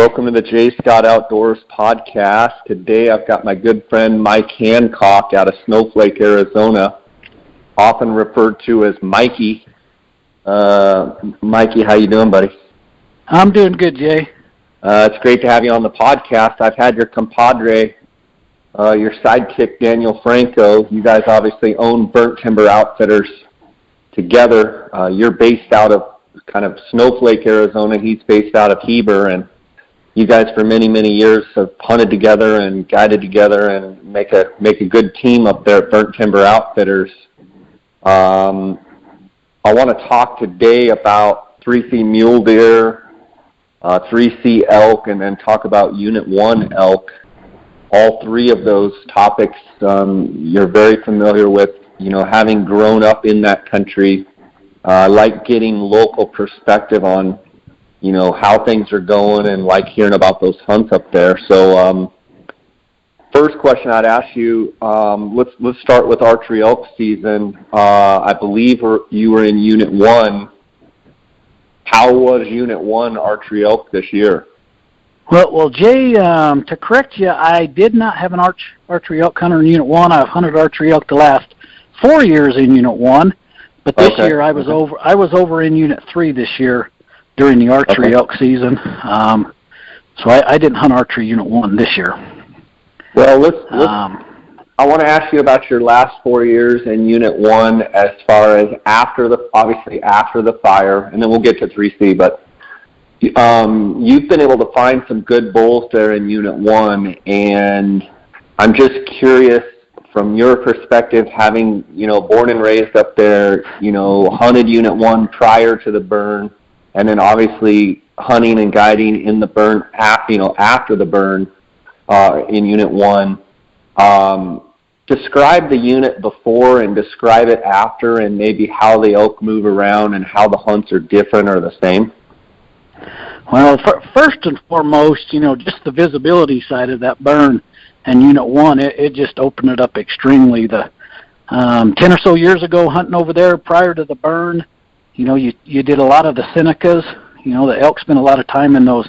Welcome to the J. Scott Outdoors podcast. Today I've got my good friend Mike Hancock out of Snowflake, Arizona, often referred to as Mikey. Mikey, how you doing, buddy? I'm doing good, Jay. It's great to have you on the podcast. I've had your compadre, your sidekick, Daniel Franco. You guys obviously own Burnt Timber Outfitters together. You're based out of kind of Snowflake, Arizona. He's based out of Heber, and you guys for many, many years have hunted together and guided together and make a good team up there at Burnt Timber Outfitters. I want to talk today about 3C mule deer, 3C elk, and then talk about Unit 1 elk. All three of those topics you're very familiar with, having grown up in that country. I like getting local perspective on how things are going, and like hearing about those hunts up there. So first question I'd ask you, let's start with archery elk season. I believe you were in Unit 1. How was Unit 1 archery elk this year? Well, Jay, to correct you, I did not have an archery elk hunter in Unit 1. I've hunted archery elk the last 4 years in Unit 1, but this year I was over in Unit 3 this year during the archery elk season. So I didn't hunt archery Unit 1 this year. Well, I want to ask you about your last 4 years in Unit 1 as far as obviously after the fire, and then we'll get to 3C, but you've been able to find some good bulls there in Unit 1, and I'm just curious from your perspective, having, born and raised up there, hunted Unit 1 prior to the burn, and then obviously hunting and guiding in the burn, after the burn in Unit 1. Describe the unit before and describe it after, and maybe how the elk move around and how the hunts are different or the same. Well, first and foremost, just the visibility side of that burn and Unit 1, it just opened it up extremely. 10 or so years ago, hunting over there prior to the burn, you did a lot of the Senecas. The elk spent a lot of time in those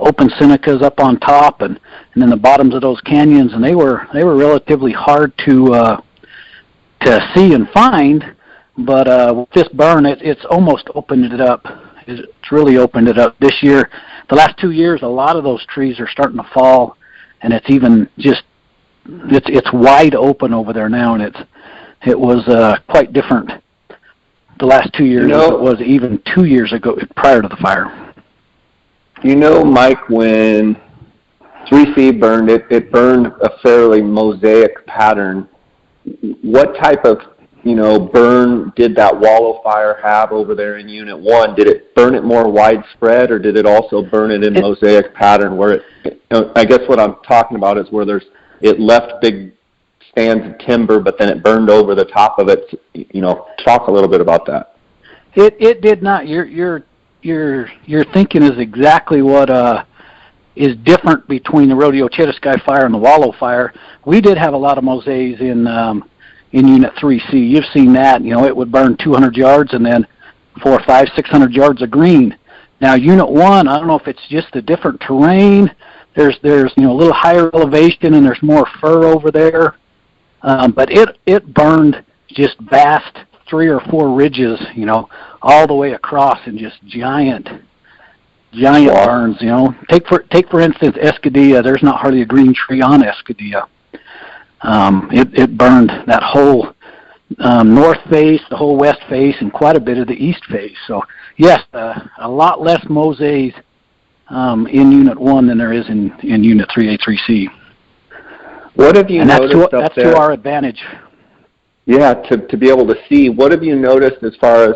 open Senecas up on top and in the bottoms of those canyons, and they were relatively hard to see and find. But with this burn, it's almost opened it up. It's really opened it up this year. The last 2 years, a lot of those trees are starting to fall, and it's even it's wide open over there now, and it was quite different the last 2 years as it was even 2 years ago prior to the fire. Mike, when 3C burned, it burned a fairly mosaic pattern. What type of burn did that wallow fire have over there in Unit 1? Did it burn it more widespread, or did it also burn it in mosaic pattern where I guess what I'm talking about is where it left big stands of timber, but then it burned over the top of it. Talk a little bit about that. It did not. Your thinking is exactly what is different between the Rodeo Chittisky fire and the wallow fire. We did have a lot of mosaics in Unit 3C. You've seen that. It would burn 200 yards and then 400, 500, 600 yards of green. Now, Unit 1, I don't know if it's just the different terrain. There's a little higher elevation and there's more fur over there. But it burned just vast 3 or 4 ridges, all the way across, and just giant burns. Take for instance Escadilla. There's not hardly a green tree on Escadilla. It burned that whole north face, the whole west face, and quite a bit of the east face. So yes, a lot less mosaics in Unit 1 than there is in Unit 3A, 3C. What have you noticed that's to our advantage. Yeah, to be able to see. What have you noticed as far as,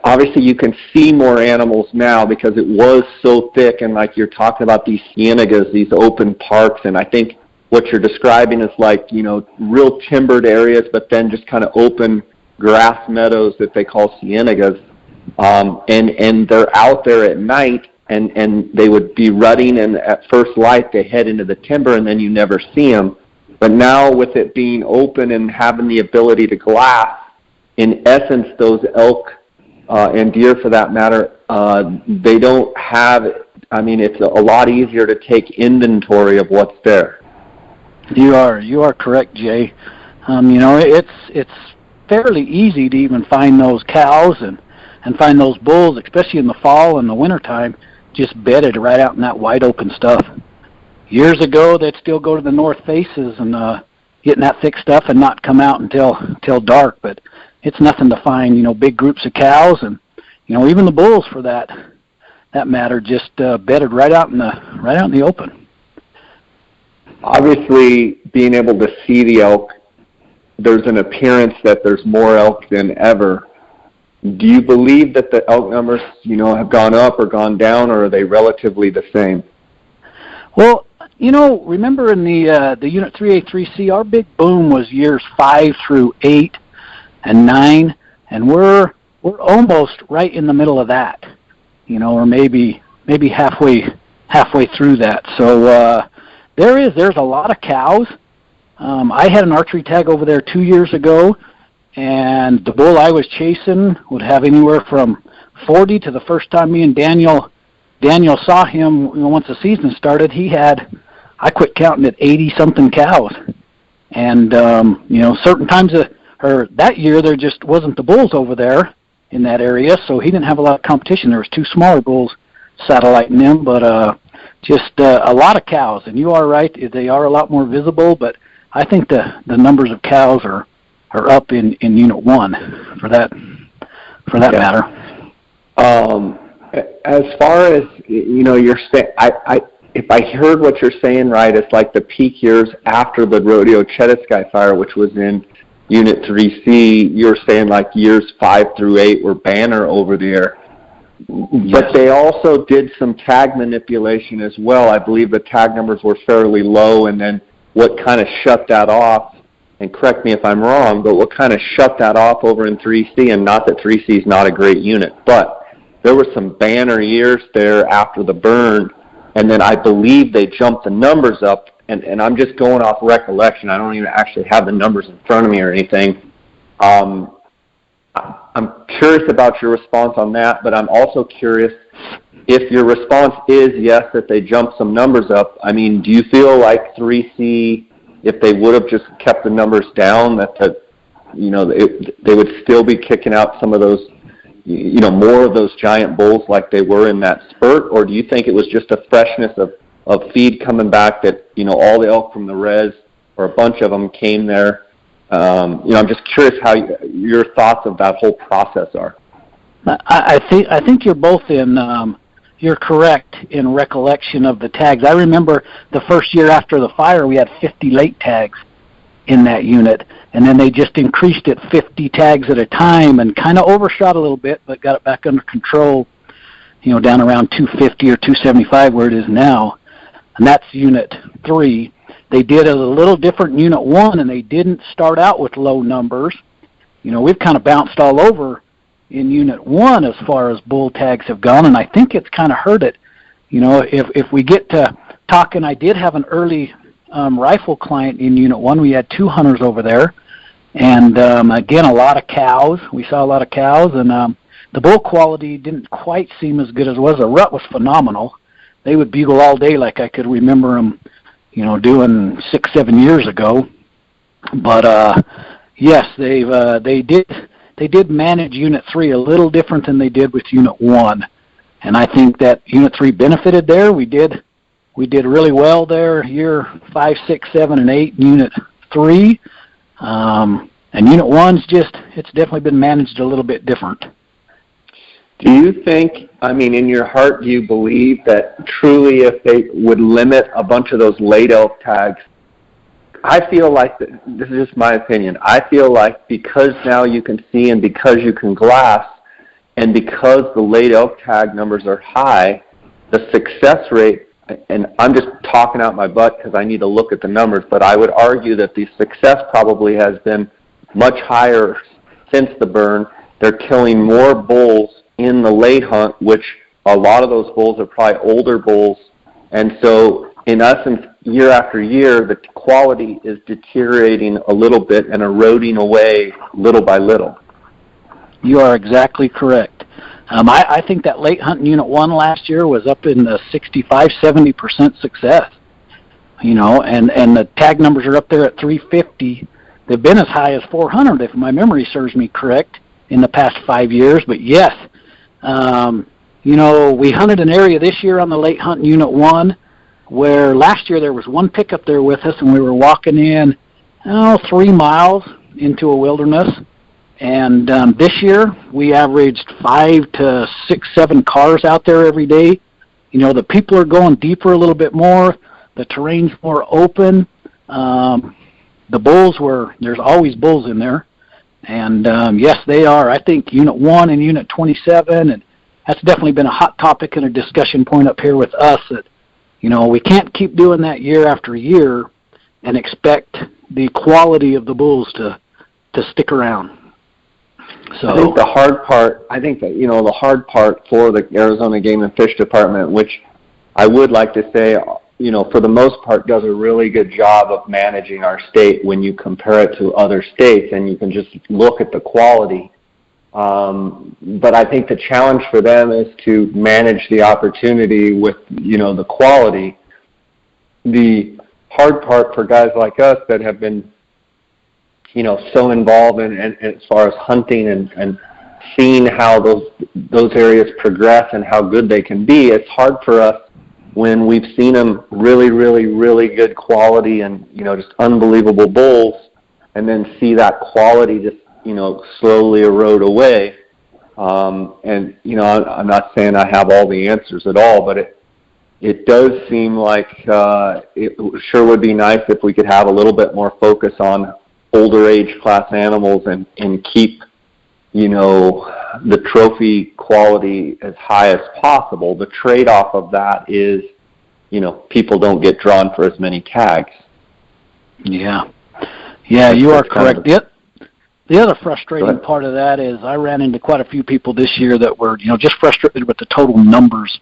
obviously you can see more animals now because it was so thick, and like you're talking about these cienagas, these open parks, and I think what you're describing is like, real timbered areas, but then just kind of open grass meadows that they call cienagas. And they're out there at night, and they would be rutting, and at first light they head into the timber, and then you never see them. But now with it being open and having the ability to glass, in essence, those elk and deer for that matter, they don't have I mean, it's a lot easier to take inventory of what's there. You are correct, Jay. It's fairly easy to even find those cows and find those bulls, especially in the fall and the wintertime, just bedded right out in that wide open stuff. Years ago, they'd still go to the north faces and get in that thick stuff and not come out until dark. But it's nothing to find, big groups of cows and, even the bulls for that matter, just bedded right out in the open. Obviously, being able to see the elk, there's an appearance that there's more elk than ever. Do you believe that the elk numbers, have gone up or gone down, or are they relatively the same? Well, remember in the Unit 3A3C, our big boom was years 5 through 8 and 9, and we're almost right in the middle of that, or maybe halfway through that. So there's a lot of cows. I had an archery tag over there 2 years ago, and the bull I was chasing would have anywhere from 40 to the first time me and Daniel saw him, once the season started, I quit counting at 80-something cows. And, certain times, that year there just wasn't the bulls over there in that area, so he didn't have a lot of competition. There was 2 smaller bulls satelliting him, but just a lot of cows. And you are right, they are a lot more visible, but I think the numbers of cows are up in Unit 1 for that matter. As far as, you're saying, if I heard what you're saying right, it's like the peak years after the Rodeo Chetasky fire, which was in Unit 3C, you're saying like years 5 through 8 were banner over there. Yes. But they also did some tag manipulation as well. I believe the tag numbers were fairly low, and then what kind of shut that off, and correct me if I'm wrong, but what kind of shut that off over in 3C, and not that 3C is not a great unit, but there were some banner years there after the burn, and then I believe they jumped the numbers up, and I'm just going off recollection. I don't even actually have the numbers in front of me or anything. I'm curious about your response on that, but I'm also curious if your response is yes, that they jumped some numbers up. I mean, do you feel like 3C, if they would have just kept the numbers down, that they would still be kicking out some of those, more of those giant bulls like they were in that spurt? Or do you think it was just a freshness of feed coming back that, all the elk from the res, or a bunch of them, came there? I'm just curious how your thoughts of that whole process are. I think you're both you're correct in recollection of the tags. I remember the first year after the fire, we had 50 late tags in that unit, and then they just increased it 50 tags at a time and kind of overshot a little bit, but got it back under control, down around 250 or 275 where it is now, and that's Unit 3. They did a little different in Unit 1, and they didn't start out with low numbers. We've kind of bounced all over in Unit 1 as far as bull tags have gone, and I think it's kind of hurt it. If we get to talking, I did have an early rifle client in Unit 1. We had 2 hunters over there, and again, a lot of cows. We saw a lot of cows, and the bull quality didn't quite seem as good as it was. The rut was phenomenal. They would bugle all day like I could remember them, doing 6-7 years ago. But yes, they did manage Unit 3 a little different than they did with Unit 1, and I think that Unit 3 benefited there. We did really well there, year 5, 6, 7, and 8 in Unit 3, and Unit 1's it's definitely been managed a little bit different. Do you think, in your heart, do you believe that truly if they would limit a bunch of those late elk tags, I feel like, this is just my opinion, I feel like because now you can see and because you can glass and because the late elk tag numbers are high, the success rate, and I'm just talking out my butt because I need to look at the numbers, but I would argue that the success probably has been much higher since the burn. They're killing more bulls in the late hunt, which a lot of those bulls are probably older bulls, and so in essence, year after year, the quality is deteriorating a little bit and eroding away little by little. You are exactly correct. I think that late hunting Unit 1 last year was up in the 65-70% success. And the tag numbers are up there at 350. They've been as high as 400, if my memory serves me correct, in the past 5 years. But yes, we hunted an area this year on the late hunt Unit 1 where last year there was one pickup there with us, and we were walking in 3 miles into a wilderness. And this year we averaged 5 to 6, 7 cars out there every day. The people are going deeper a little bit more. The terrain's more open. The bulls there's always bulls in there. And yes, they are. I think Unit 1 and Unit 27, and that's definitely been a hot topic and a discussion point up here with us that, we can't keep doing that year after year and expect the quality of the bulls to stick around. So I think the hard part for the Arizona Game and Fish Department, which I would like to say, for the most part does a really good job of managing our state when you compare it to other states, and you can just look at the quality. But I think the challenge for them is to manage the opportunity with, the quality. The hard part for guys like us that have been, so involved in as far as hunting and seeing how those areas progress and how good they can be, it's hard for us when we've seen them really, really, really good quality and, just unbelievable bulls, and then see that quality just, slowly erode away. I'm not saying I have all the answers at all, but it does seem like it sure would be nice if we could have a little bit more focus on older age class animals and keep, the trophy quality as high as possible. The trade-off of that is, people don't get drawn for as many tags. Yeah, you are correct. The other frustrating part of that is I ran into quite a few people this year that were, just frustrated with the total numbers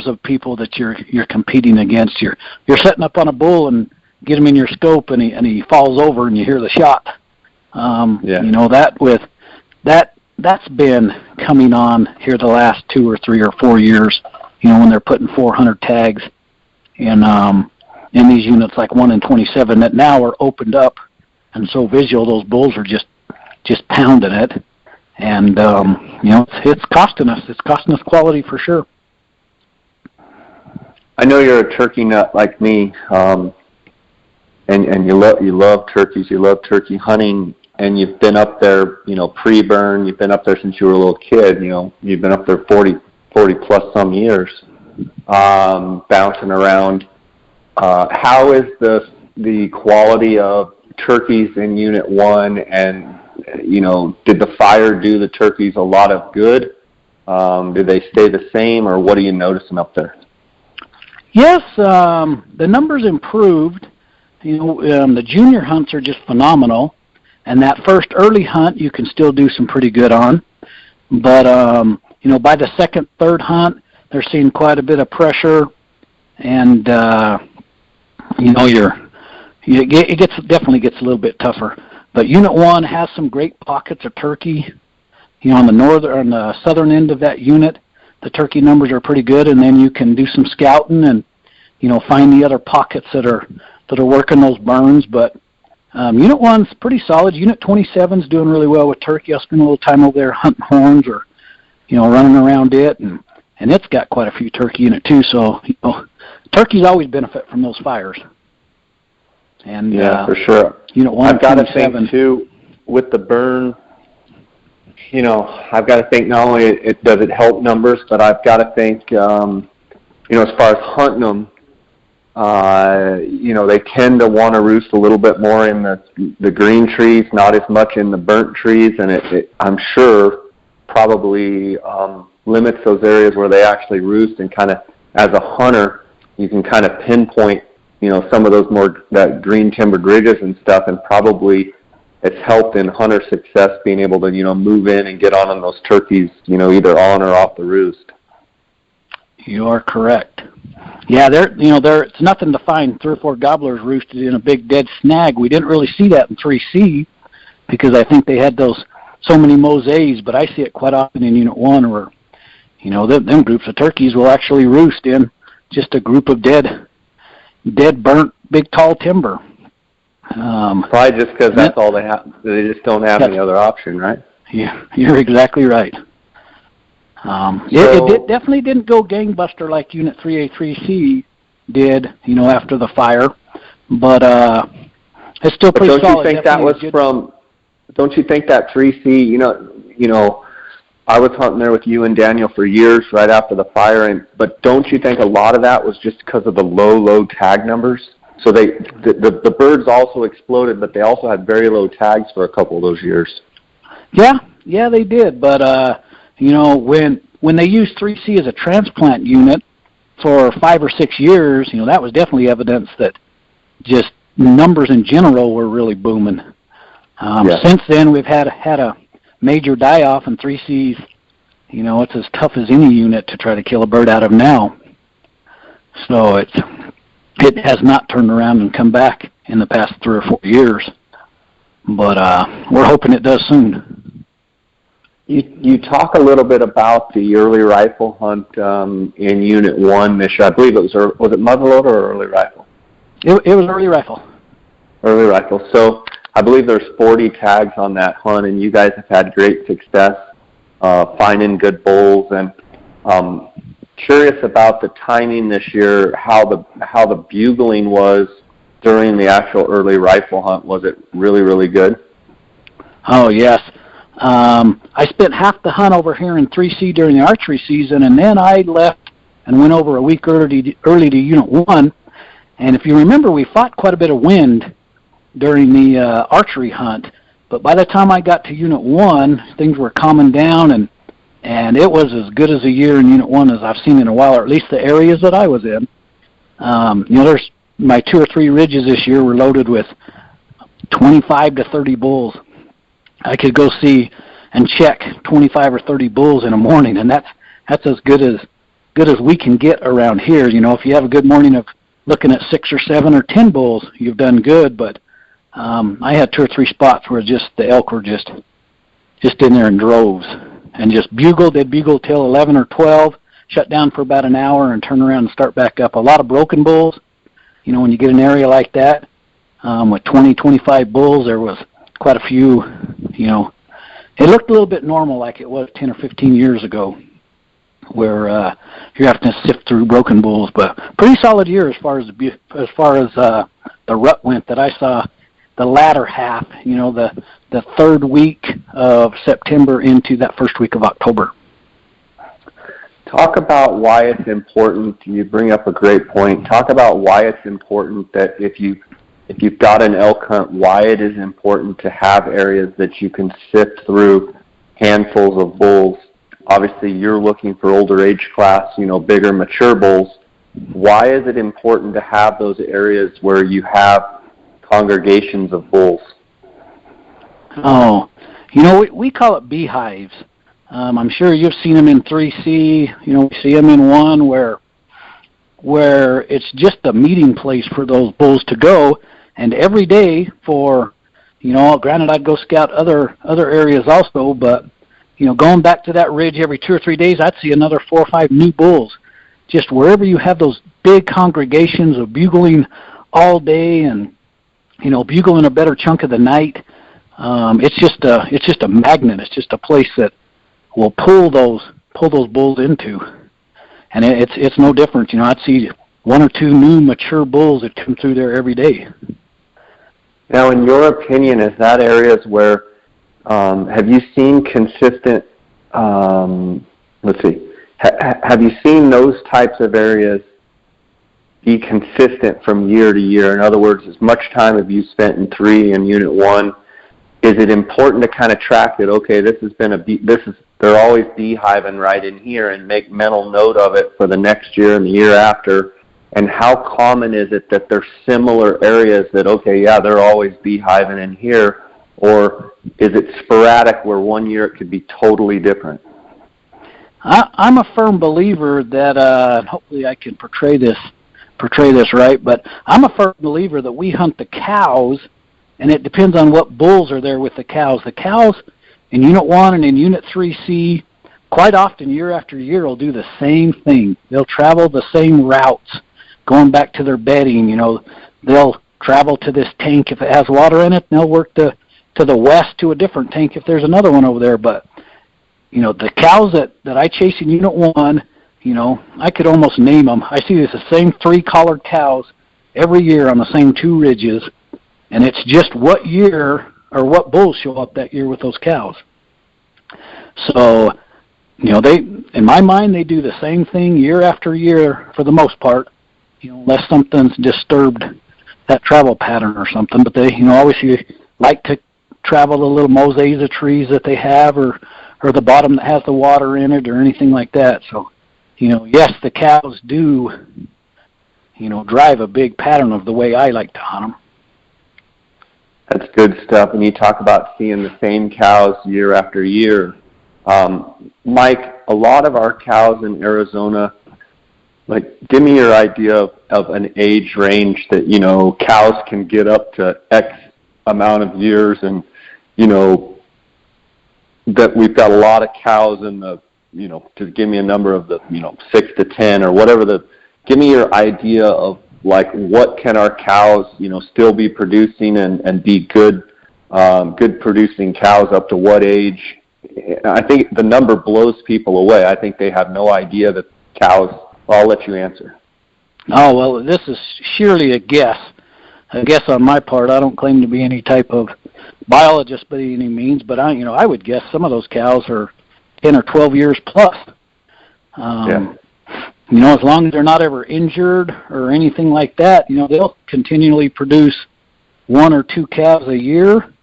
of people that you're competing against. You're setting up on a bull and get him in your scope, and he falls over, and you hear the shot. That's been coming on here the last 2 or 3 or 4 years. When they're putting 400 tags in these units like 1 and 27 that now are opened up and so visual, those bulls are just pounding it, and it's costing us. It's costing us quality for sure. I know you're a turkey nut like me, and you love turkeys. You love turkey hunting, and you've been up there, pre-burn. You've been up there since you were a little kid. You've been up there 40 plus some years, bouncing around. How is the quality of turkeys in Unit 1, and did the fire do the turkeys a lot of good? Did they stay the same, or what are you noticing up there? Yes, the numbers improved. The junior hunts are just phenomenal, and that first early hunt you can still do some pretty good on. But by the second, third hunt, they're seeing quite a bit of pressure, and it definitely gets a little bit tougher. But Unit 1 has some great pockets of turkey. On the southern end of that unit, the turkey numbers are pretty good, and then you can do some scouting and find the other pockets that are working those burns. But Unit 1's pretty solid. Unit 27's doing really well with turkey. I'll spend a little time over there hunting horns or running around it, and it's got quite a few turkey in it too. So turkeys always benefit from those fires. And yeah, for sure. Unit 1, I've got to think too with the burn. I've got to think not only does it help numbers, but I've got to think, as far as hunting them, they tend to want to roost a little bit more in the green trees, not as much in the burnt trees, and it I'm sure probably limits those areas where they actually roost. And kind of as a hunter, you can kind of pinpoint, some of those that green timbered ridges and stuff, and probably it's helped in hunter success being able to, move in and get on those turkeys, either on or off the roost. You are correct. Yeah, it's nothing to find 3 or 4 gobblers roosted in a big dead snag. We didn't really see that in 3C because I think they had those many mosaics, but I see it quite often in Unit 1 where, them groups of turkeys will actually roost in just a group of dead, burnt, big, tall timber. Probably just because that's all they have. They just don't have any other option, right? Yeah, you're exactly right. It definitely didn't go gangbuster like Unit 3A, 3C did, after the fire, but it's still pretty solid. Don't you think that was from? Don't you think that 3C? I was hunting there with you and Daniel for years right after the fire, but don't you think a lot of that was just because of the low tag numbers? So the birds also exploded, but they also had very low tags for a couple of those years. Yeah, they did. But when they used 3C as a transplant unit for 5 or 6 years, that was definitely evidence that just numbers in general were really booming. Since then, we've had a major die-off, and 3C's, it's as tough as any unit to try to kill a bird out of now. So it has not turned around and come back in the past 3 or 4 years. But we're hoping it does soon. You talk a little bit about the early rifle hunt in Unit 1 this year. I believe was it muzzleloader or early rifle? It was early rifle. Early rifle. So I believe there's 40 tags on that hunt, and you guys have had great success finding good bulls. And curious about the timing this year, how the bugling was during the actual early rifle hunt. Was it really, really good? Oh, yes. I spent half the hunt over here in 3C during the archery season, and then I left and went over a week early to Unit 1. And if you remember, we fought quite a bit of wind during the archery hunt. But by the time I got to Unit 1, things were calming down, and it was as good as a year in Unit 1 as I've seen in a while, or at least the areas that I was in. There's my 2 or 3 ridges this year were loaded with 25 to 30 bulls. I could go see and check 25 or 30 bulls in a morning, and that's as good as we can get around here. If you have a good morning of looking at 6 or 7 or 10 bulls, you've done good. But I had 2 or 3 spots where just the elk were just in there in droves, and just bugled. They'd bugle till 11 or 12, shut down for about an hour, and turn around and start back up. A lot of broken bulls. When you get an area like that with 20, 25 bulls, there was quite a few. It looked a little bit normal, like it was 10 or 15 years ago, where you're having to sift through broken bulls. But pretty solid year as far as the rut went that I saw. The latter half, the 3rd week of September into that 1st week of October. Talk about why it's important. You bring up a great point. Talk about why it's important that if you've got an elk hunt, why it is important to have areas that you can sift through handfuls of bulls. Obviously, you're looking for older age class, bigger, mature bulls. Why is it important to have those areas where you have congregations of bulls? Oh, we call it beehives. I'm sure you've seen them in 3C. We see them in 1 where it's just a meeting place for those bulls to go. And every day for, granted I'd go scout other areas also, but, going back to that ridge every 2 or 3 days, I'd see another 4 or 5 new bulls. Just wherever you have those big congregations of bugling all day and, bugling a better chunk of the night, it's just a magnet. It's just a place that will pull those bulls into. And it's no different. I'd see 1 or 2 new mature bulls that come through there every day. Now, in your opinion, is that areas where, have you seen consistent, have you seen those types of areas be consistent from year to year? In other words, as much time have you spent in 3 and Unit 1, is it important to kind of track that, okay, they're always beehiving right in here, and make mental note of it for the next year and the year after? And how common is it that there's similar areas that, okay, yeah, they're always beehiving in here, or is it sporadic where 1 year it could be totally different? I'm a firm believer that, hopefully I can portray this right, but I'm a firm believer that we hunt the cows, and it depends on what bulls are there with the cows. The cows, in Unit 1 and in Unit 3C, quite often, year after year, will do the same thing. They'll travel the same routes, going back to their bedding. They'll travel to this tank if it has water in it, and they'll work to the west to a different tank if there's another one over there. But, the cows that I chase in Unit 1, I could almost name them. I see the same 3 collared cows every year on the same 2 ridges, and it's just what year or what bulls show up that year with those cows. So, they, in my mind, they do the same thing year after year for the most part, unless something's disturbed that travel pattern or something. But they, obviously like to travel the little mosaics of trees that they have, or the bottom that has the water in it, or anything like that. So, yes, the cows do, drive a big pattern of the way I like to hunt them. That's good stuff. And you talk about seeing the same cows year after year. Mike, a lot of our cows in Arizona, give me your idea of an age range that, cows can get up to X amount of years, and, that we've got a lot of cows in the, to give me a number of the, 6 to 10 or whatever give me your idea of, what can our cows, still be producing and be good producing cows up to what age? I think the number blows people away. I think they have no idea that cows. Well, I'll let you answer. Oh, well, this is surely a guess. A guess on my part. I don't claim to be any type of biologist by any means, but I would guess some of those cows are 10 or 12 years plus. Yeah. As long as they're not ever injured or anything like that, they'll continually produce 1 or 2 calves a year.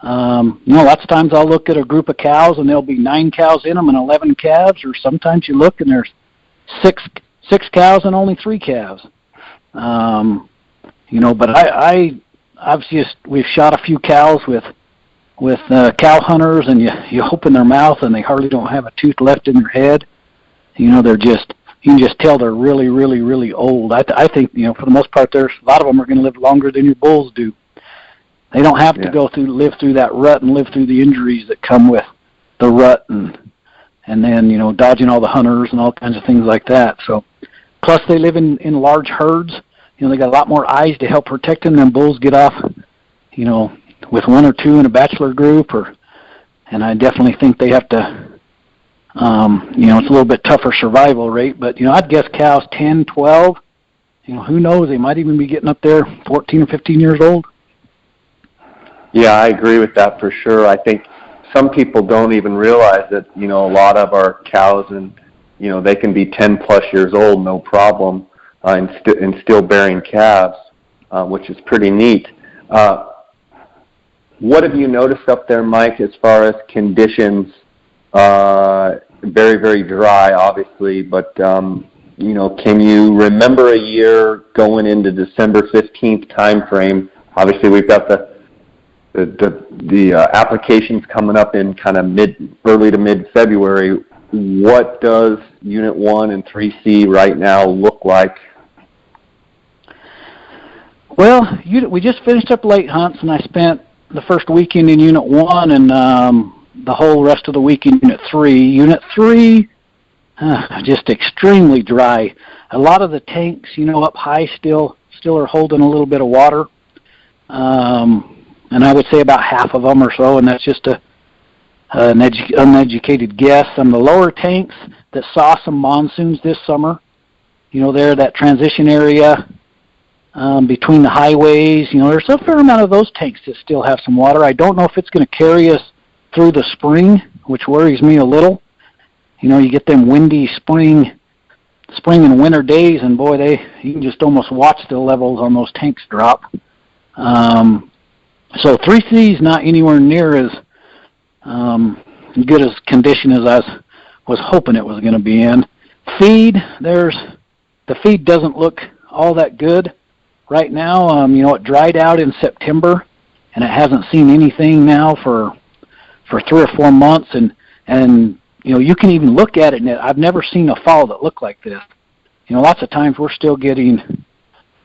Lots of times I'll look at a group of cows and there'll be 9 cows in them and 11 calves, or sometimes you look and there's six cows and only 3 calves. But we've shot a few cows with cow hunters, and you open their mouth and they hardly don't have a tooth left in their head. You can just tell they're really, really, really old. I think, for the most part, there's a lot of them are going to live longer than your bulls do. They don't have to live through that rut and live through the injuries that come with the rut and then, dodging all the hunters and all kinds of things like that. So, plus they live in large herds. They got a lot more eyes to help protect them than bulls get off, with 1 or 2 in a bachelor group, and I definitely think they have to, it's a little bit tougher survival rate, but, I'd guess cows 10, 12, who knows, they might even be getting up there 14 or 15 years old. Yeah, I agree with that for sure. I think some people don't even realize that, a lot of our cows, and, they can be 10 plus years old, no problem, and still bearing calves, which is pretty neat. What have you noticed up there, Mike, as far as conditions? Very, very dry, obviously, but, can you remember a year going into December 15th time frame? Obviously, we've got the applications coming up in kind of early to mid-February. What does Unit 1 and 3C right now look like? Well, we just finished up late hunts, and I spent the first weekend in Unit 1 and the whole rest of the week in Unit 3. Unit 3, just extremely dry. A lot of the tanks, up high still are holding a little bit of water. And I would say about half of them or so, and that's just an uneducated guess. Some of the lower tanks that saw some monsoons this summer, that transition area between the highways, there's a fair amount of those tanks that still have some water. I don't know if it's going to carry us through the spring, which worries me a little. You get them windy spring and winter days, and boy, you can just almost watch the levels on those tanks drop. So 3C is not anywhere near as good as condition as I was hoping it was going to be in. Feed, the feed doesn't look all that good right now. It dried out in September, and it hasn't seen anything now for 3 or 4 months, and you can even look at it, and I've never seen a fall that looked like this. Lots of times we're still getting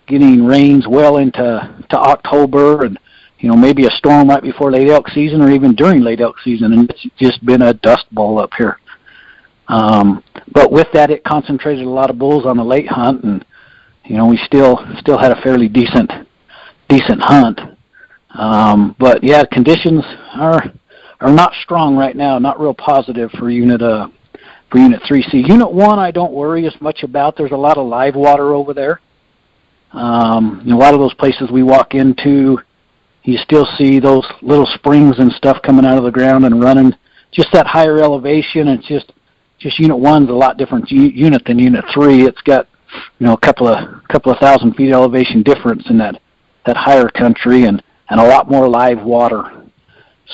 rains well into October, and maybe a storm right before late elk season or even during late elk season, and it's just been a dust bowl up here. But with that, it concentrated a lot of bulls on the late hunt, and we still had a fairly decent hunt. But yeah, conditions are not strong right now, not real positive for Unit 3C. Unit 1 I don't worry as much about. There's a lot of live water over there. A lot of those places we walk into, you still see those little springs and stuff coming out of the ground and running. Just that higher elevation, and just Unit 1's a lot different unit than Unit 3. It's got a couple of thousand feet elevation difference in that higher country, and a lot more live water.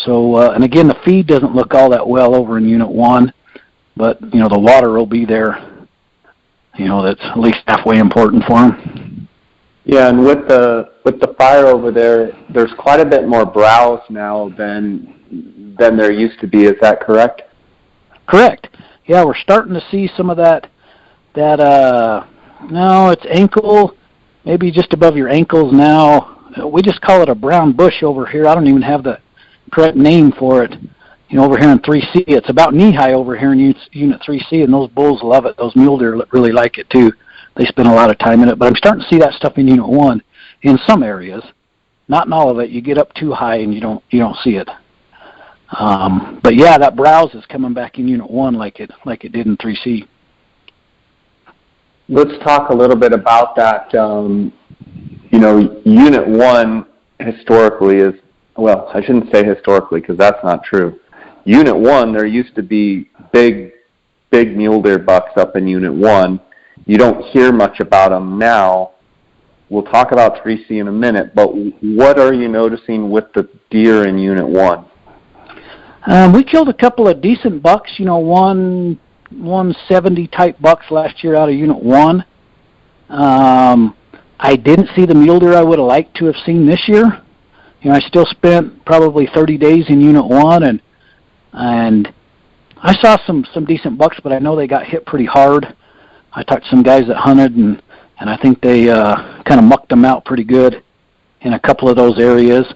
So and again, the feed doesn't look all that well over in Unit 1, but the water will be there. That's at least halfway important for them. Yeah, and with the fire over there, there's quite a bit more browse now than there used to be. Is that correct? Correct. Yeah, we're starting to see some of that. No, it's ankle, maybe just above your ankles now. We just call it a brown bush over here. I don't even have the correct name for it. Over here in 3C, it's about knee-high over here in Unit 3C, and those bulls love it. Those mule deer really like it, too. They spend a lot of time in it. But I'm starting to see that stuff in Unit 1 in some areas. Not in all of it. You get up too high, and you don't see it. But, yeah, that browse is coming back in Unit 1 like it did in 3C. Let's talk a little bit about that. Unit 1 historically is, well, I shouldn't say historically because that's not true. Unit 1, there used to be big mule deer bucks up in Unit 1. You don't hear much about them now. We'll talk about 3C in a minute, but what are you noticing with the deer in Unit 1? We killed a couple of decent bucks, 170 type bucks last year out of Unit 1. I didn't see the mule deer I would have liked to have seen this year. I still spent probably 30 days in Unit 1, and I saw some decent bucks, but I know they got hit pretty hard. I talked to some guys that hunted, and I think they kind of mucked them out pretty good in a couple of those areas.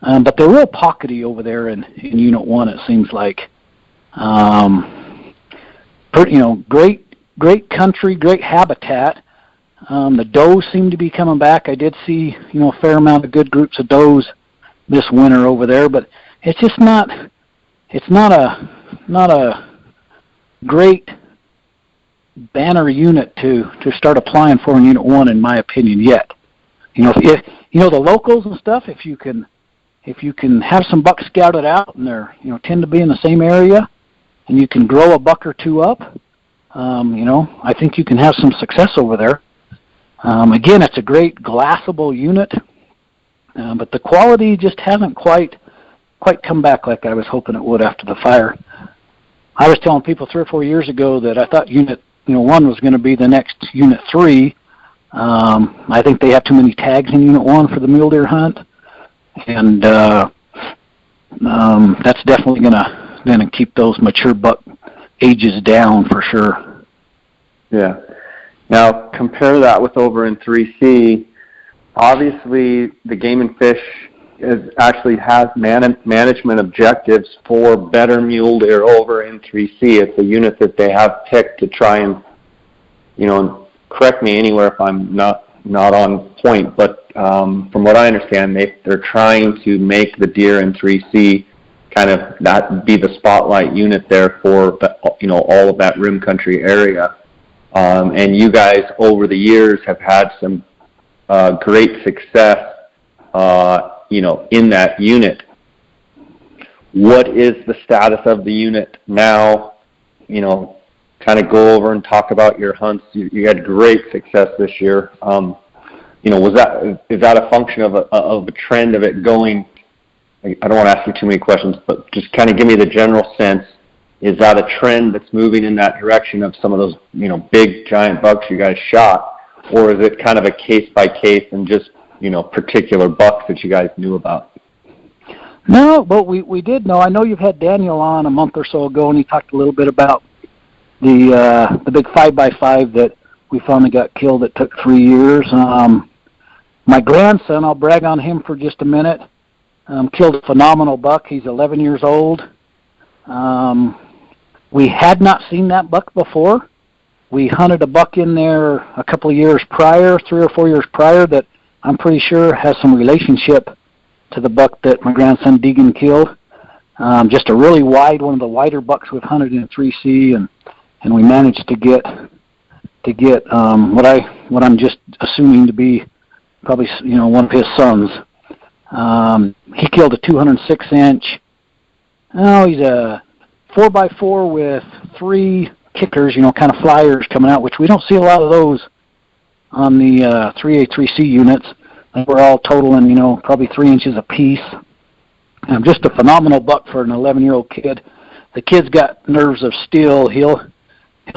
But they're real pockety over there in Unit 1, it seems like. Great country, great habitat. The does seem to be coming back. I did see, a fair amount of good groups of does this winter over there, but it's just not a great banner unit to start applying for in Unit 1, in my opinion, yet. If the locals and stuff, if you can have some bucks scouted out, and they're tend to be in the same area, and you can grow a buck or two up, I think you can have some success over there. Again, it's a great glassable unit, but the quality just hasn't quite come back like I was hoping it would after the fire. I was telling people 3 or 4 years ago that I thought Unit 1 was going to be the next Unit 3. I think they have too many tags in Unit 1 for the mule deer hunt, and that's definitely going to keep those mature buck ages down for sure. Yeah. Now, compare that with over in 3C. Obviously, the Game and Fish actually has management objectives for better mule deer over in 3C. It's a unit that they have picked to try and, correct me anywhere if I'm not on point, but from what I understand, they're trying to make the deer in 3C kind of that be the spotlight unit there for all of that rim country area. And you guys over the years have had some great success, in that unit. What is the status of the unit now? Kind of go over and talk about your hunts. You had great success this year. Is that a function of a trend of it going? I don't want to ask you too many questions, but just kind of give me the general sense. Is that a trend that's moving in that direction of some of those, big giant bucks you guys shot, or is it kind of a case by case and just, particular bucks that you guys knew about? No, but we did know. I know you've had Daniel on a month or so ago, and he talked a little bit about the big 5x5 that we finally got killed. It took 3 years. My grandson, I'll brag on him for just a minute. killed a phenomenal buck. He's 11 years old. We had not seen that buck before. We hunted a buck in there a couple of years prior, 3 or 4 years prior, that I'm pretty sure has some relationship to the buck that my grandson Deegan killed. Just a really wide, one of the wider bucks we've hunted in 3C, and we managed to get what I'm just assuming to be probably one of his sons. He killed a 206-inch. Oh, he's a 4x4 with 3 kickers, kind of flyers coming out, which we don't see a lot of those on the 3A, 3C units. We're all totaling, probably 3 inches apiece. Just a phenomenal buck for an 11-year-old kid. The kid's got nerves of steel. He'll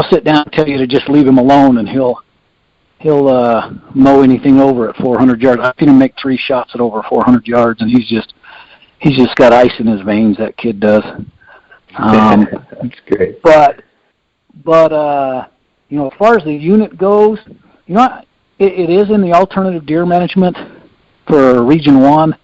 sit down and tell you to just leave him alone, and he'll mow anything over at 400 yards. I've seen him make 3 shots at over 400 yards, and he's just got ice in his veins. That kid does. That's great. But as far as the unit goes, it is in the alternative deer management for Region 1,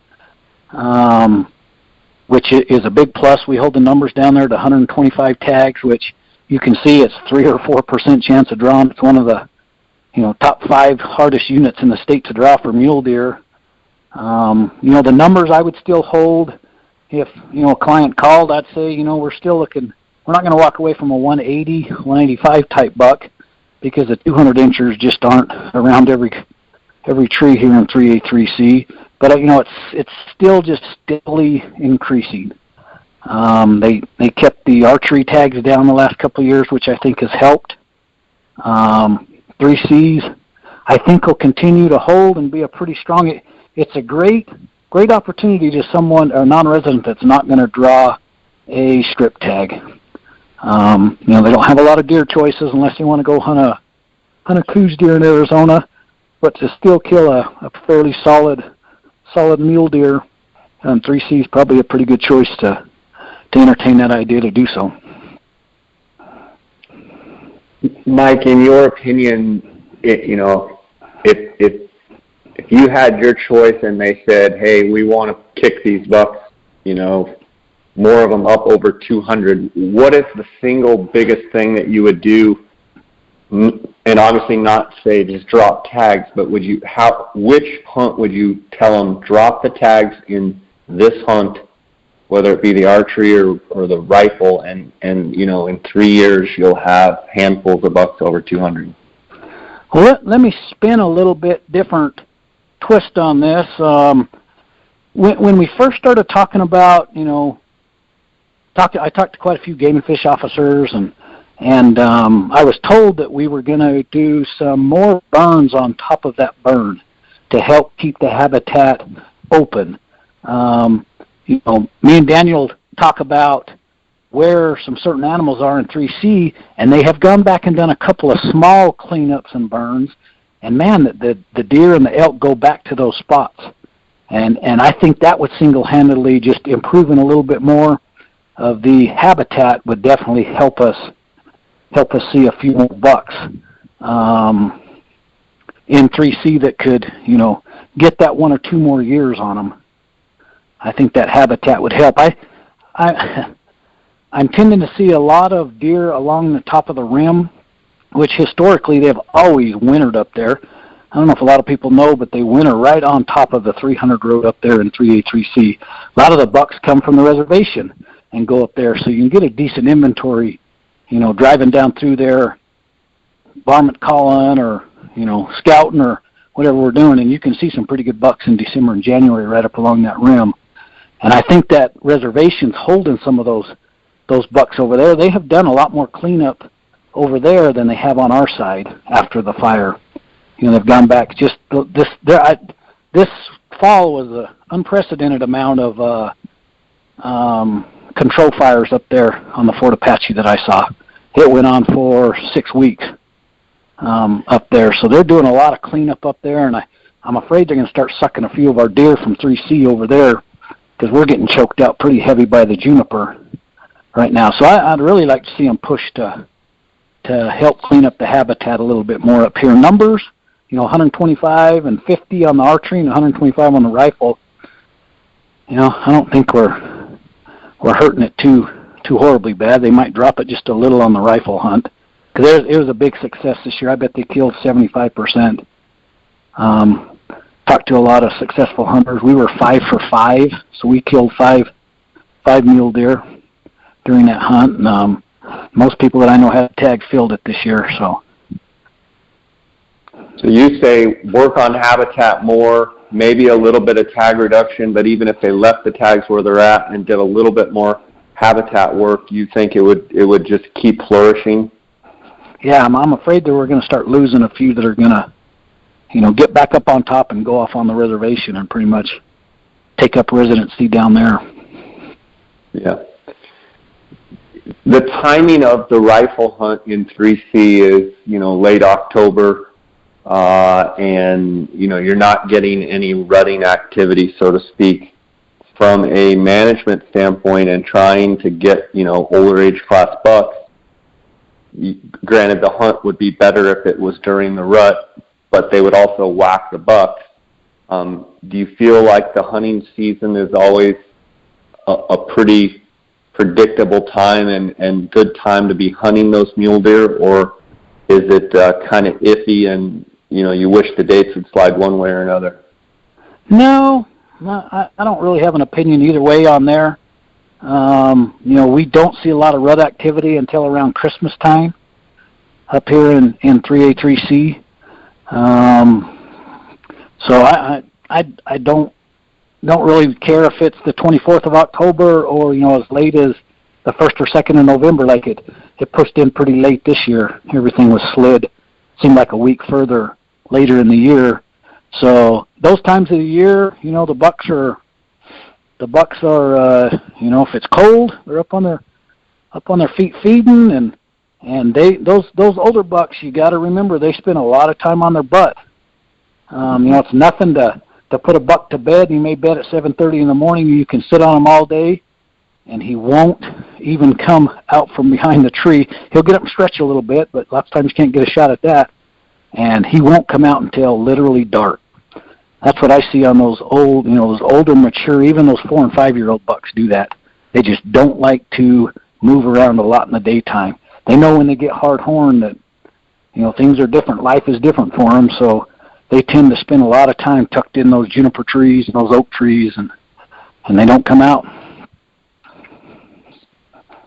which is a big plus. We hold the numbers down there to 125 tags, which you can see it's 3 or 4% chance of drawing. It's one of the top 5 hardest units in the state to draw for mule deer. The numbers I would still hold. If a client called, I'd say we're still looking. We're not going to walk away from a 180, 185 type buck, because the 200 inchers just aren't around every tree here in 3A, 3C. But it's still just steadily increasing. They kept the archery tags down the last couple of years, which I think has helped. 3Cs, I think, will continue to hold and be a pretty strong. It's a great opportunity to someone, a non-resident, that's not going to draw a strip tag. They don't have a lot of deer choices unless you want to go hunt a Coues deer in Arizona, but to still kill a fairly solid mule deer, 3C is probably a pretty good choice to entertain that idea to do so. Mike, in your opinion, if you had your choice and they said, hey, we want to kick these bucks, more of them up over 200, what is the single biggest thing that you would do? And obviously not say just drop tags, but which hunt would you tell them drop the tags in this hunt, whether it be the archery or the rifle, and in 3 years you'll have handfuls of bucks over 200? Well, let me spin a little bit different twist on this. When we first started talking about, I talked to quite a few game and fish officers, and I was told that we were going to do some more burns on top of that burn to help keep the habitat open. Me and Daniel talk about where some certain animals are in 3C, and they have gone back and done a couple of small cleanups and burns, and man, the deer and the elk go back to those spots. And I think that would single-handedly just improving a little bit more of the habitat would definitely help us see a few more bucks in 3C that could, get that 1 or 2 more years on them. I think that habitat would help. I'm tending to see a lot of deer along the top of the rim, which historically they've always wintered up there. I don't know if a lot of people know, but they winter right on top of the 300 road up there in 3A, 3C. A lot of the bucks come from the reservation and go up there, so you can get a decent inventory, driving down through there, varmint calling or, scouting or whatever we're doing, and you can see some pretty good bucks in December and January right up along that rim. And I think that reservation's holding some of those bucks over there. They have done a lot more cleanup over there than they have on our side after the fire. They've gone back. Just this fall was an unprecedented amount of control fires up there on the Fort Apache that I saw. It went on for 6 weeks up there. So they're doing a lot of cleanup up there, and I'm afraid they're going to start sucking a few of our deer from 3C over there, because we're getting choked out pretty heavy by the juniper right now. So I'd really like to see them push to help clean up the habitat a little bit more up here. Numbers, 125 and 50 on the archery and 125 on the rifle. I don't think we're hurting it too horribly bad. They might drop it just a little on the rifle hunt, because it was a big success this year. I bet they killed 75%. Talked to a lot of successful hunters. We were 5 for 5, so we killed five mule deer during that hunt. And most people that I know have tag filled it this year. So you say work on habitat more, maybe a little bit of tag reduction, but even if they left the tags where they're at and did a little bit more habitat work, you think it would just keep flourishing? Yeah, I'm afraid that we're going to start losing a few that are going to, get back up on top and go off on the reservation and pretty much take up residency down there. Yeah. The timing of the rifle hunt in 3C is, late October, and, you're not getting any rutting activity, so to speak. From a management standpoint and trying to get, older age class bucks, granted the hunt would be better if it was during the rut, but they would also whack the bucks. Do you feel like the hunting season is always a pretty predictable time and good time to be hunting those mule deer, or is it kind of iffy and, you wish the dates would slide one way or another? No, I don't really have an opinion either way on there. We don't see a lot of rut activity until around Christmas time up here in 3A, 3C. So I don't really care if it's the 24th of October or, as late as the 1st or 2nd of November. Like it pushed in pretty late this year. Everything was slid. Seemed like a week further later in the year. So those times of the year, the bucks are, if it's cold, they're up on their feet feeding, and those older bucks, you got to remember, they spend a lot of time on their butt. It's nothing to put a buck to bed. You may bed at 7:30 in the morning. You can sit on him all day, and he won't even come out from behind the tree. He'll get up and stretch a little bit, but lots of times you can't get a shot at that. And he won't come out until literally dark. That's what I see on those those older, mature, even those 4- and 5-year-old bucks do that. They just don't like to move around a lot in the daytime. They know when they get hard horn that, things are different. Life is different for them, so they tend to spend a lot of time tucked in those juniper trees and those oak trees, and they don't come out.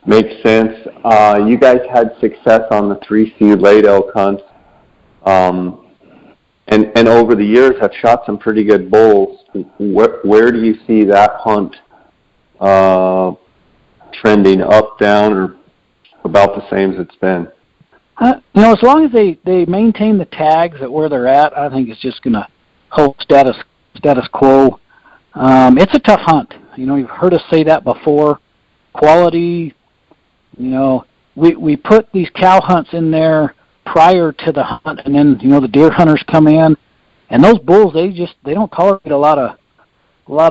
Makes sense. You guys had success on the 3C late elk hunts. And over the years have shot some pretty good bulls. Where do you see that hunt trending, up, down, or about the same as it's been? As long as they maintain the tags at where they're at, I think it's just going to hold status quo. It's a tough hunt. You've heard us say that before. Quality, we put these cow hunts in there prior to the hunt, and then the deer hunters come in, and those bulls they don't tolerate a lot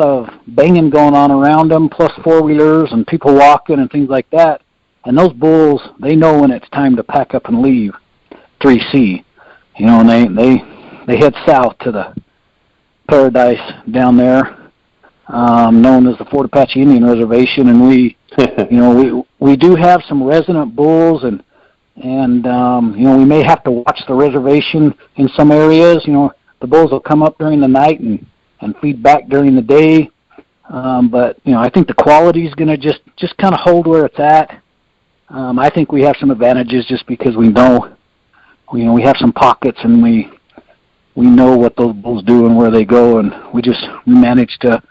of banging going on around them, plus 4-wheelers and people walking and things like that. And those bulls, they know when it's time to pack up and leave 3C. And they head south to the paradise down there, known as the Fort Apache Indian Reservation, and we do have some resident bulls, and we may have to watch the reservation in some areas. The bulls will come up during the night and feed back during the day. But I think the quality is going to just kind of hold where it's at. I think we have some advantages just because we know, we have some pockets, and we know what those bulls do and where they go, and we managed to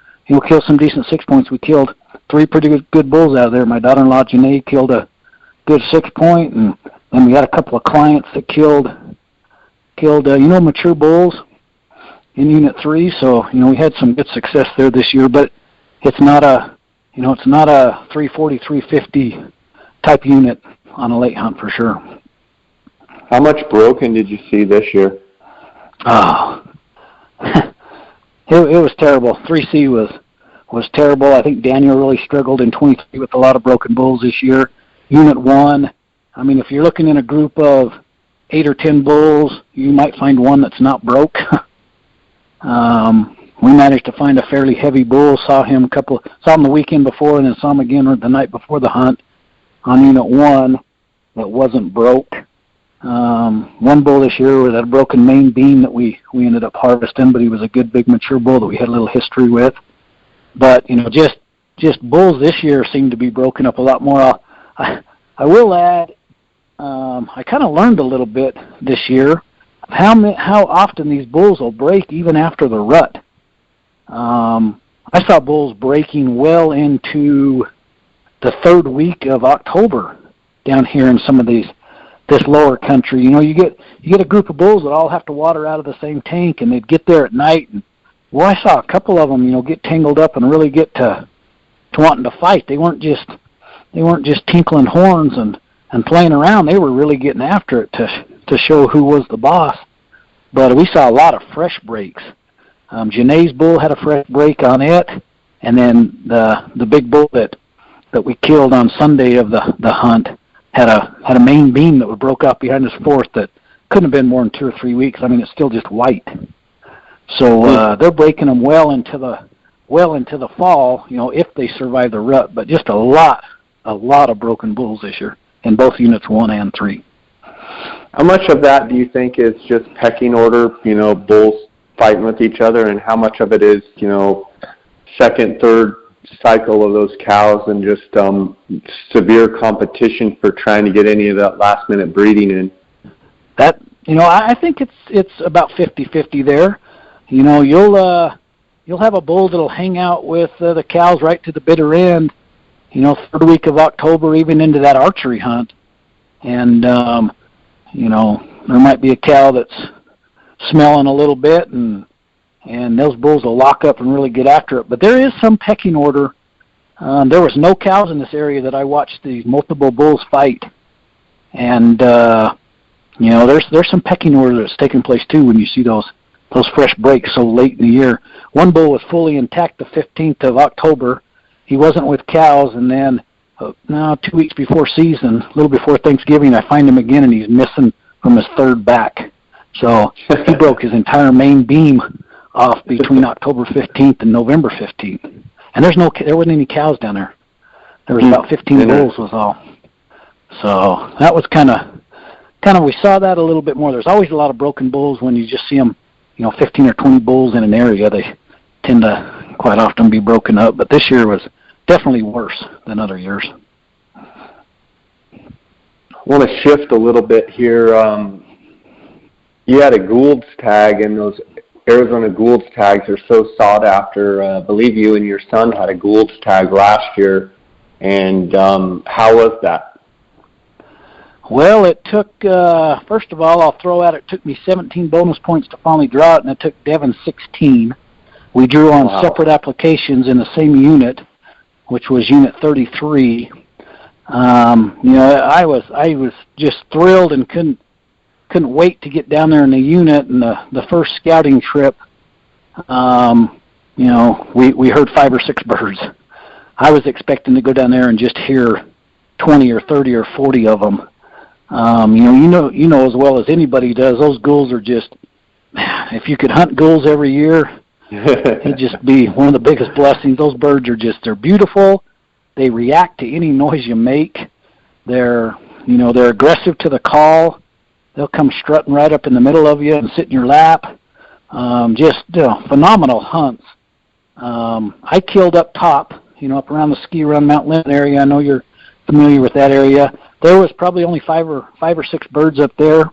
kill some decent 6 points. We killed 3 pretty good bulls out of there. My daughter-in-law Janae killed a good 6 point, and then we had a couple of clients that killed mature bulls in Unit 3. So we had some good success there this year, but it's not a 340, 350 type unit on a late hunt for sure. How much broken did you see this year? Oh, it was terrible. 3C was terrible. I think Daniel really struggled in 23 with a lot of broken bulls this year. Unit 1, if you're looking in a group of 8 or 10 bulls, you might find one that's not broke. we managed to find a fairly heavy bull. Saw him the weekend before, and then saw him again the night before the hunt on Unit 1 that wasn't broke. One bull this year with a broken main beam that we ended up harvesting, but he was a good big mature bull that we had a little history with. But just bulls this year seem to be broken up a lot more. I will add, I kind of learned a little bit this year how often these bulls will break even after the rut. I saw bulls breaking well into the third week of October down here in some of this lower country. You get a group of bulls that all have to water out of the same tank, and they'd get there at night. And I saw a couple of them, get tangled up and really get to wanting to fight. They weren't just tinkling horns and playing around. They were really getting after it to show who was the boss. But we saw a lot of fresh breaks. Janae's bull had a fresh break on it, and then the big bull that we killed on Sunday of the hunt had a main beam that broke off behind his fourth that couldn't have been more than 2 or 3 weeks. I mean, it's still just white. So they're breaking them well into the fall, if they survive the rut. But just a lot of broken bulls this year in both units 1 and 3. How much of that do you think is just pecking order, bulls fighting with each other, and how much of it is, second, third cycle of those cows and just severe competition for trying to get any of that last minute breeding in? That, I think it's about 50-50 there. You'll have a bull that'll hang out with the cows right to the bitter end, third week of October, even into that archery hunt. And, there might be a cow that's smelling a little bit, and those bulls will lock up and really get after it. But there is some pecking order. There was no cows in this area that I watched these multiple bulls fight. And, there's some pecking order that's taking place, too, when you see those fresh breaks so late in the year. One bull was fully intact the 15th of October. He wasn't with cows, and then 2 weeks before season, a little before Thanksgiving, I find him again, and he's missing from his third back. So he broke his entire main beam off between October 15th and November 15th. And there wasn't any cows down there. There was about 15 bulls was all. So that was kind of we saw that a little bit more. There's always a lot of broken bulls when you just see them, 15 or 20 bulls in an area. They tend to quite often be broken up. But this year was definitely worse than other years. I want to shift a little bit here. You had a Gould's tag, and those Arizona Gould's tags are so sought after. I believe you and your son had a Gould's tag last year. And how was that? Well, it took, first of all, I'll throw out, it took me 17 bonus points to finally draw it, and it took Devin 16. We drew on separate applications in the same unit, which was Unit 33. I was just thrilled and couldn't wait to get down there in the unit. And the first scouting trip, we heard 5 or 6 birds. I was expecting to go down there and just hear 20 or 30 or 40 of them. You know as well as anybody does, those gulls are just, if you could hunt gulls every year, it'd just be one of the biggest blessings. Those birds are they're beautiful. They react to any noise you make. They're aggressive to the call. They'll come strutting right up in the middle of you and sit in your lap. Phenomenal hunts. I killed up top, up around the Ski Run Mount Lemmon area. I know you're familiar with that area. There was probably only 5 or 6 birds up there.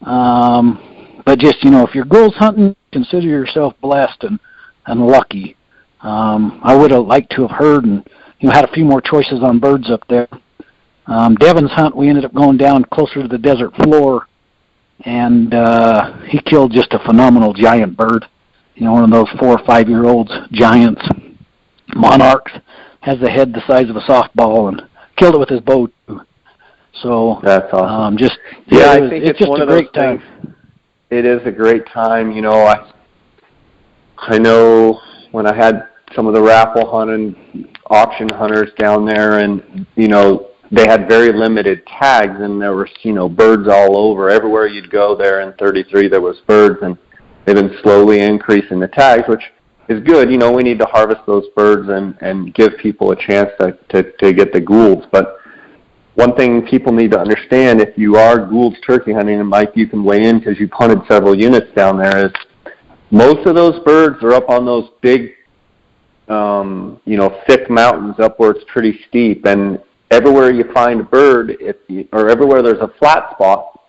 But just, if you're gulls hunting, consider yourself blessed and lucky. I would have liked to have heard and had a few more choices on birds up there. Devin's hunt, we ended up going down closer to the desert floor, and he killed just a phenomenal giant bird. One of those 4 or 5 year olds, giants, monarchs, has the head the size of a softball, and killed it with his bow too. So that's awesome. I think it's one of those things. It is a great time. I know when I had some of the raffle hunting auction hunters down there, and they had very limited tags, and there was birds all over. Everywhere you'd go there in 33, there was birds, and they've been slowly increasing the tags, which is good. We need to harvest those birds and give people a chance to get the Goulds. But one thing people need to understand, if you are Gould's turkey hunting, and Mike, you can weigh in because you've hunted several units down there, is most of those birds are up on those big, thick mountains up where it's pretty steep. And everywhere you find a bird, or everywhere there's a flat spot,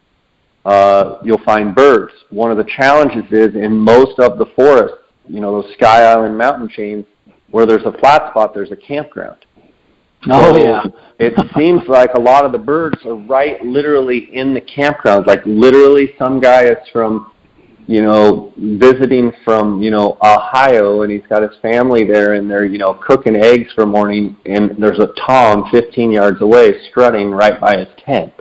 you'll find birds. One of the challenges is in most of the forests, those Sky Island mountain chains, where there's a flat spot, there's a campground. Oh, yeah. It seems like a lot of the birds are right literally in the campgrounds. Like literally some guy is from, visiting from, Ohio, and he's got his family there, and they're, cooking eggs for morning, and there's a tom 15 yards away strutting right by his tent.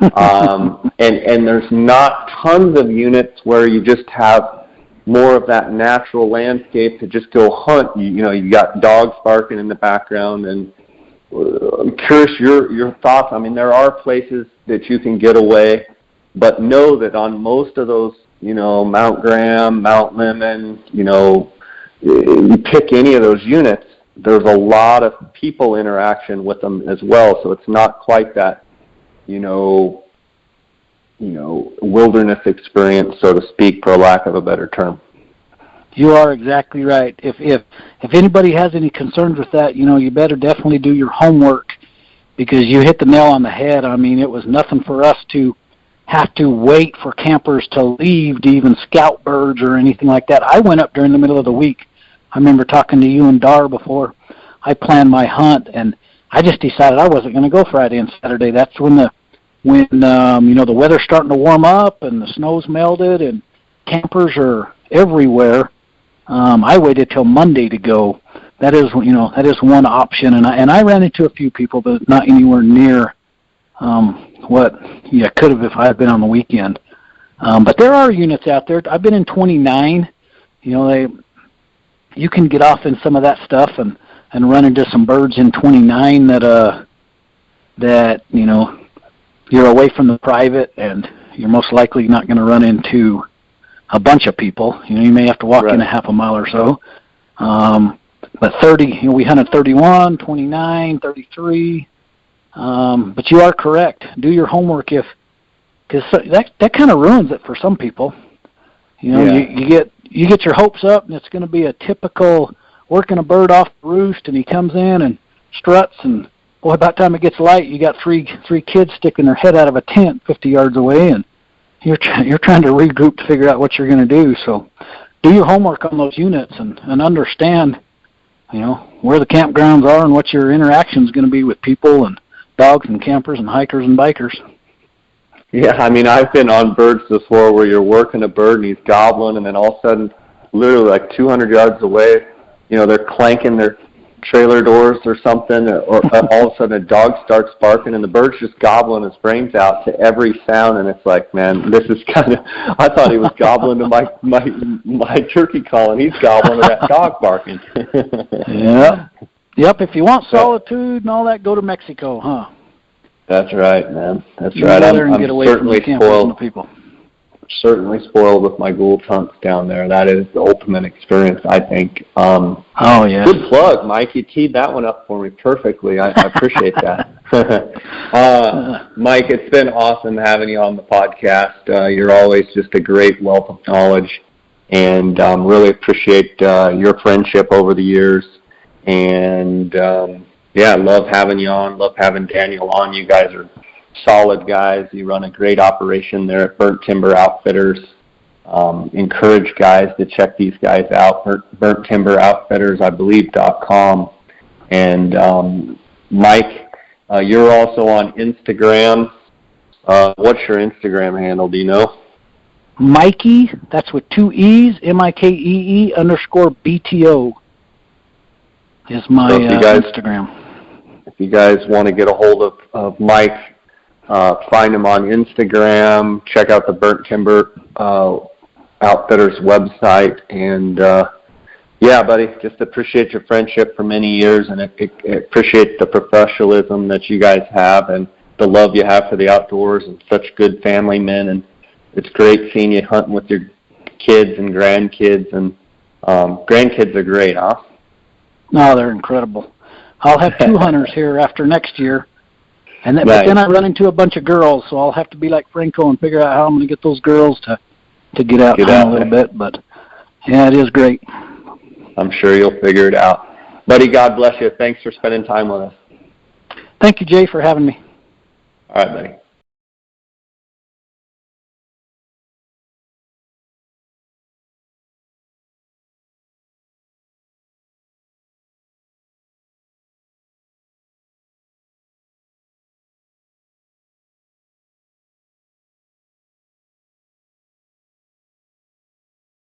And there's not tons of units where you just have more of that natural landscape to just go hunt. You got dogs barking in the background, and I'm curious your thoughts. I mean, there are places that you can get away, but know that on most of those, Mount Graham, Mount Lemmon, you pick any of those units, there's a lot of people interaction with them as well. So it's not quite that, wilderness experience, so to speak, for lack of a better term. You are exactly right. If anybody has any concerns with that, you better definitely do your homework, because you hit the nail on the head. I mean, it was nothing for us to have to wait for campers to leave to even scout birds or anything like that. I went up during the middle of the week. I remember talking to you and Dar before I planned my hunt, and I just decided I wasn't going to go Friday and Saturday. That's when the weather's starting to warm up and the snow's melted and campers are everywhere. I waited till Monday to go. That is one option, and I ran into a few people, but not anywhere near what could have if I had been on the weekend. But there are units out there. I've been in 29. You can get off in some of that stuff and run into some birds in 29 that you're away from the private, and you're most likely not going to run into a bunch of people. You may have to walk in a half a mile or so. But 30, we hunted 31, 29, 33. But you are correct. Do your homework, because that kind of ruins it for some people. You get your hopes up, and it's going to be a typical working a bird off the roost, and he comes in and struts, and boy, about the time it gets light, you got three kids sticking their head out of a tent 50 yards away, and you're trying to regroup to figure out what you're going to do. So do your homework on those units and understand, where the campgrounds are and what your interaction is going to be with people and dogs and campers and hikers and bikers. Yeah, I mean, I've been on birds before where you're working a bird and he's gobbling, and then all of a sudden, literally like 200 yards away, they're clanking their trailer doors or something, or all of a sudden a dog starts barking and the bird's just gobbling his brains out to every sound, and it's like, man, this is kind of, I thought he was gobbling to my turkey call, and he's gobbling to that dog barking. Yeah. Yep, if you want solitude and all that, go to Mexico, huh? That's right, man. That's you right. Get there and get away from the campers and the people. Certainly spoiled with my Gould hunts down there. That is the ultimate experience, I think. Oh, yeah. Good plug, Mike. You teed that one up for me perfectly. I appreciate that. Mike, it's been awesome having you on the podcast. You're always just a great wealth of knowledge, and really appreciate your friendship over the years. And, I love having you on. Love having Daniel on. You guys are solid guys. You run a great operation there at Burnt Timber Outfitters. Encourage guys to check these guys out. Burnt Timber Outfitters, I believe, .com. And Mike, you're also on Instagram. What's your Instagram handle? Do you know? Mikey, that's with 2 E's, MIKEE _BTO is my Instagram. If you guys want to get a hold of Mike, find him on Instagram, check out the Burnt Timber Outfitters website, and buddy, just appreciate your friendship for many years, and appreciate the professionalism that you guys have and the love you have for the outdoors, and such good family men, and it's great seeing you hunting with your kids and grandkids, and Grandkids are great, huh? No, they're incredible. I'll have 2 hunters here after next year. And then, Nice. But then I run into a bunch of girls, so I'll have to be like Franco and figure out how I'm going to get those girls to get out and hunt a little bit. But, yeah, it is great. I'm sure you'll figure it out. Buddy, God bless you. Thanks for spending time with us. Thank you, Jay, for having me. All right, buddy.